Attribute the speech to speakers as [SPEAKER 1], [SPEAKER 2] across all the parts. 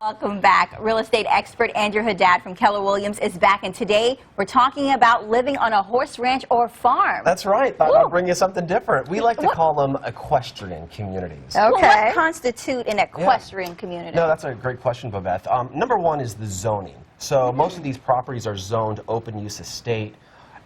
[SPEAKER 1] Welcome back. Real estate expert Andrew Haddad from Keller Williams is back, and today we're talking about living on a horse ranch or farm.
[SPEAKER 2] That's right. Thought I'd bring you something different. We like to call them equestrian communities.
[SPEAKER 1] Okay. Well, what constitutes an equestrian community?
[SPEAKER 2] No, that's a great question, Babette. Number one is the zoning. So most of these properties are zoned open use estate,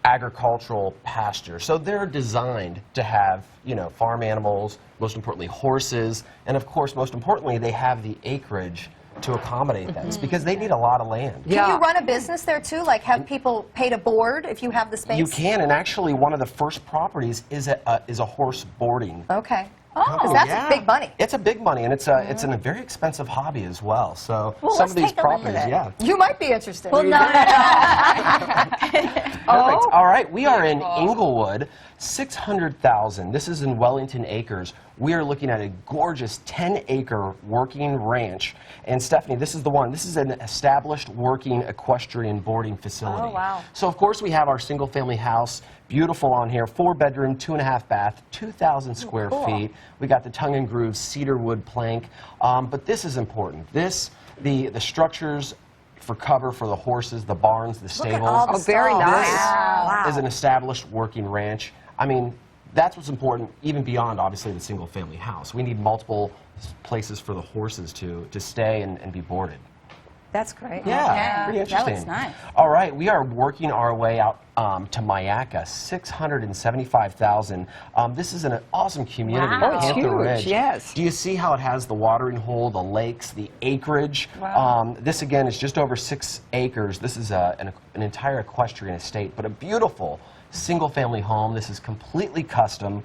[SPEAKER 2] agricultural pasture. So they're designed to have, you know, farm animals, most importantly horses, and of course, most importantly, they have the acreage to accommodate them because they need a lot of land.
[SPEAKER 3] Can you run a business there too? Like have people pay to board if you have the space?
[SPEAKER 2] You can, and actually one of the first properties is a horse boarding.
[SPEAKER 3] Okay.
[SPEAKER 2] Company.
[SPEAKER 3] Oh, that's big money.
[SPEAKER 2] It's a big money, and it's a very expensive hobby as well. So some of these
[SPEAKER 1] let's take a look
[SPEAKER 2] properties,
[SPEAKER 1] at it.
[SPEAKER 3] You might be interested.
[SPEAKER 1] Well, no.
[SPEAKER 2] Perfect. All right, we are in Inglewood, 600,000. This is in Wellington Acres. We are looking at a gorgeous 10-acre working ranch. And Stephanie, this is the one. This is an established working equestrian boarding facility.
[SPEAKER 3] Oh, wow.
[SPEAKER 2] So of course we have our single-family house, beautiful on here, 4-bedroom, 2.5 bath, 2,000 square feet. We got the tongue and groove cedar wood plank. But this is important. The structures for cover for the horses, the barns, the stables.
[SPEAKER 3] Oh, very nice.
[SPEAKER 2] This is an established working ranch. I mean, that's what's important, even beyond, obviously, the single-family house. We need multiple places for the horses to stay and be boarded.
[SPEAKER 3] That's great.
[SPEAKER 2] Yeah, pretty interesting.
[SPEAKER 1] That looks nice.
[SPEAKER 2] All right, we are working our way out to Mayaca, 675,000. This is an awesome community.
[SPEAKER 1] Wow.
[SPEAKER 4] Oh, it's
[SPEAKER 2] Panther
[SPEAKER 4] huge,
[SPEAKER 2] Ridge.
[SPEAKER 4] yes.
[SPEAKER 2] Do you see how it has the watering hole, the lakes, the acreage?
[SPEAKER 3] Wow.
[SPEAKER 2] This, again, is just over 6 acres. This is an entire equestrian estate, but a beautiful single-family home. This is completely custom.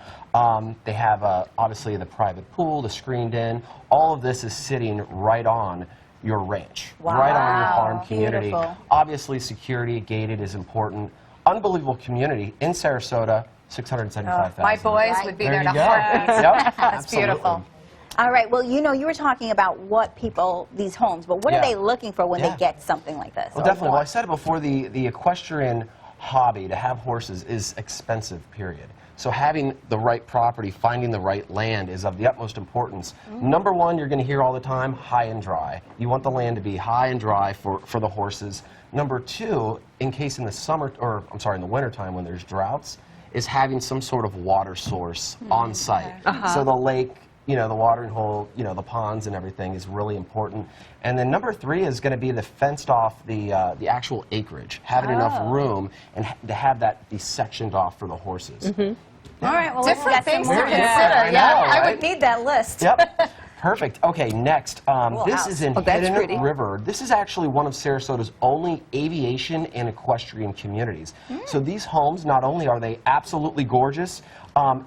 [SPEAKER 2] They have, obviously, the private pool, the screened in. All of this is sitting right on your ranch, right on your farm community.
[SPEAKER 1] Beautiful.
[SPEAKER 2] Obviously, security gated is important. Unbelievable community in Sarasota, 675,000.
[SPEAKER 3] My boys would be there in a heartbeat.
[SPEAKER 2] Yep,
[SPEAKER 3] That's beautiful.
[SPEAKER 1] All right. Well, you know, you were talking about what people, these homes, but what are they looking for when they get something like this?
[SPEAKER 2] Well, definitely. Well, I said it before, the equestrian hobby, to have horses, is expensive, period. So having the right property, finding the right land is of the utmost importance. Number one, you're going to hear all the time, high and dry. You want the land to be high and dry for the horses. Number two, in case in the summer, or I'm sorry, in the wintertime when there's droughts, is having some sort of water source on site. So the lake, you know, the watering hole, you know, the ponds and everything is really important. And then number three is going to be the fenced off, the actual acreage, having enough room and to have that be sectioned off for the horses.
[SPEAKER 1] All right. Well,
[SPEAKER 3] Different things to
[SPEAKER 1] more.
[SPEAKER 3] consider.
[SPEAKER 2] I know,
[SPEAKER 3] I
[SPEAKER 2] right?
[SPEAKER 3] would need that list.
[SPEAKER 2] Yep. Perfect. Okay, next. This is in
[SPEAKER 4] Oh, that's
[SPEAKER 2] Hidden
[SPEAKER 4] pretty.
[SPEAKER 2] River. This is actually one of Sarasota's only aviation and equestrian communities. So these homes, not only are they absolutely gorgeous,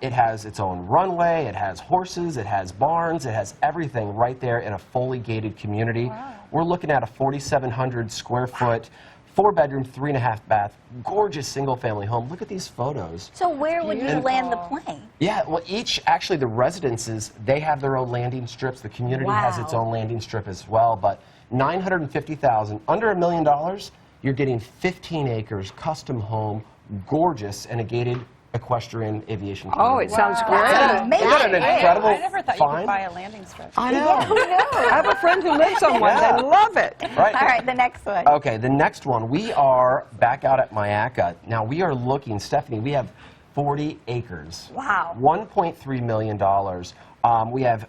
[SPEAKER 2] it has its own runway, it has horses, it has barns, it has everything right there in a fully gated community. We're looking at a 4,700 square foot, 4-bedroom, 3.5 bath, gorgeous single-family home. Look at these photos.
[SPEAKER 1] So where would you land the plane?
[SPEAKER 2] Yeah, well, actually the residences, they have their own landing strips. The community has its own landing strip as well, but $950,000, under $1 million, you're getting 15 acres, custom home, gorgeous, and a gated equestrian aviation community.
[SPEAKER 4] Oh, it sounds great.
[SPEAKER 2] Isn't that an incredible
[SPEAKER 5] I never thought you
[SPEAKER 2] find?
[SPEAKER 5] could buy a landing strip.
[SPEAKER 2] I know.
[SPEAKER 4] I have a friend who lives on one.
[SPEAKER 2] Yeah.
[SPEAKER 4] They love it.
[SPEAKER 2] Right.
[SPEAKER 1] All right, the next one.
[SPEAKER 2] Okay, the next one. We are back out at Mayaca. Now, we are looking, Stephanie, we have 40 acres.
[SPEAKER 3] Wow.
[SPEAKER 2] $1.3 million. We have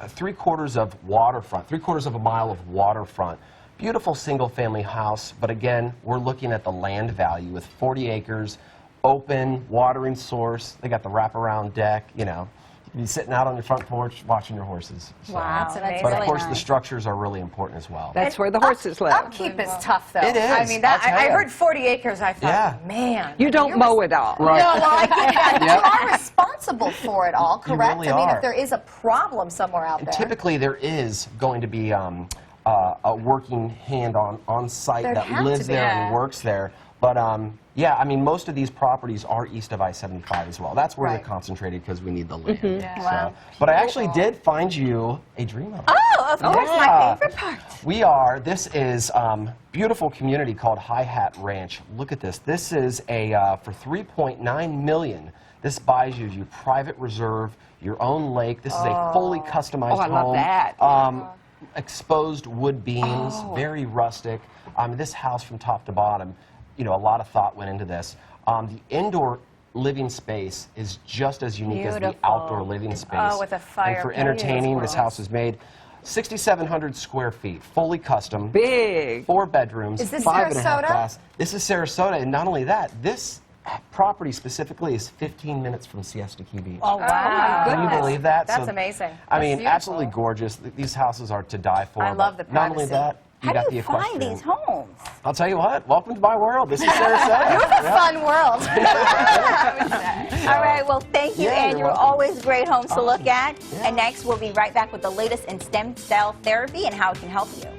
[SPEAKER 2] 3/4 of waterfront, 3/4 of a mile of waterfront. Beautiful single-family house, but again, we're looking at the land value with 40 acres, open, watering source. They got the wraparound deck, you know. You can be sitting out on your front porch watching your horses. So.
[SPEAKER 1] Wow,
[SPEAKER 3] That's
[SPEAKER 1] that's
[SPEAKER 3] amazing.
[SPEAKER 2] But of
[SPEAKER 1] really
[SPEAKER 2] course, the
[SPEAKER 1] nice.
[SPEAKER 2] structures are really important as well.
[SPEAKER 4] That's where the horses live.
[SPEAKER 3] Upkeep is tough, though.
[SPEAKER 2] It is,
[SPEAKER 3] I mean,
[SPEAKER 2] I'll tell
[SPEAKER 3] I
[SPEAKER 2] you.
[SPEAKER 3] heard 40 acres. I thought,
[SPEAKER 2] Yeah.
[SPEAKER 3] man.
[SPEAKER 4] You don't mow it all.
[SPEAKER 2] Right.
[SPEAKER 3] No, well, I get that.
[SPEAKER 2] Yep.
[SPEAKER 3] You are responsible for it all,
[SPEAKER 2] You
[SPEAKER 3] correct?
[SPEAKER 2] really
[SPEAKER 3] I mean,
[SPEAKER 2] are.
[SPEAKER 3] if there is a problem somewhere out
[SPEAKER 2] And
[SPEAKER 3] there.
[SPEAKER 2] typically, there is going to be a working hand on site
[SPEAKER 3] There'd
[SPEAKER 2] that
[SPEAKER 3] have to
[SPEAKER 2] lives
[SPEAKER 3] be.
[SPEAKER 2] there and
[SPEAKER 5] Yeah.
[SPEAKER 2] works there. But yeah, I mean, most of these properties are east of I-75 as well. That's where
[SPEAKER 3] Right.
[SPEAKER 2] they're concentrated because we need the land.
[SPEAKER 5] Yeah.
[SPEAKER 2] So,
[SPEAKER 1] Wow.
[SPEAKER 2] but I actually did find you a dream home.
[SPEAKER 1] Oh, of course, my
[SPEAKER 2] Yeah.
[SPEAKER 1] favorite part.
[SPEAKER 2] This is beautiful community called High Hat Ranch. Look at this. This is for $3.9 million. This buys you your private reserve, your own lake. This is a fully customized
[SPEAKER 4] Oh, I
[SPEAKER 2] home.
[SPEAKER 4] love that.
[SPEAKER 2] exposed wood beams, very rustic. This house from top to bottom, you know, a lot of thought went into this. The indoor living space is just as unique as the
[SPEAKER 1] Beautiful.
[SPEAKER 2] outdoor living space.
[SPEAKER 3] Oh, with a fire
[SPEAKER 2] And for
[SPEAKER 3] pit.
[SPEAKER 2] entertaining, this house is made 6,700 square feet, fully custom.
[SPEAKER 4] Big.
[SPEAKER 2] 4 bedrooms,
[SPEAKER 3] Is this
[SPEAKER 2] 5.5
[SPEAKER 3] Sarasota?
[SPEAKER 2] baths. This is Sarasota, and not only that, this property specifically is 15 minutes from Siesta Key Beach.
[SPEAKER 1] Oh, wow.
[SPEAKER 2] Can you believe that?
[SPEAKER 3] That's amazing.
[SPEAKER 2] I
[SPEAKER 3] That's
[SPEAKER 2] mean,
[SPEAKER 3] beautiful.
[SPEAKER 2] absolutely gorgeous. These houses are to die for.
[SPEAKER 3] I
[SPEAKER 2] but
[SPEAKER 3] love the
[SPEAKER 2] Not only
[SPEAKER 3] privacy.
[SPEAKER 2] that, you
[SPEAKER 1] How
[SPEAKER 2] got
[SPEAKER 1] do
[SPEAKER 2] the
[SPEAKER 1] you find
[SPEAKER 2] equestrian.
[SPEAKER 1] these homes?
[SPEAKER 2] I'll tell you what. Welcome to my world. This is Sarasota.
[SPEAKER 3] It's a fun world.
[SPEAKER 1] All right, well, thank you,
[SPEAKER 2] Yeah, you're
[SPEAKER 1] Andrew.
[SPEAKER 2] welcome.
[SPEAKER 1] Always great homes to look at.
[SPEAKER 2] Yeah.
[SPEAKER 1] And next, we'll be right back with the latest in stem cell therapy and how it can help you.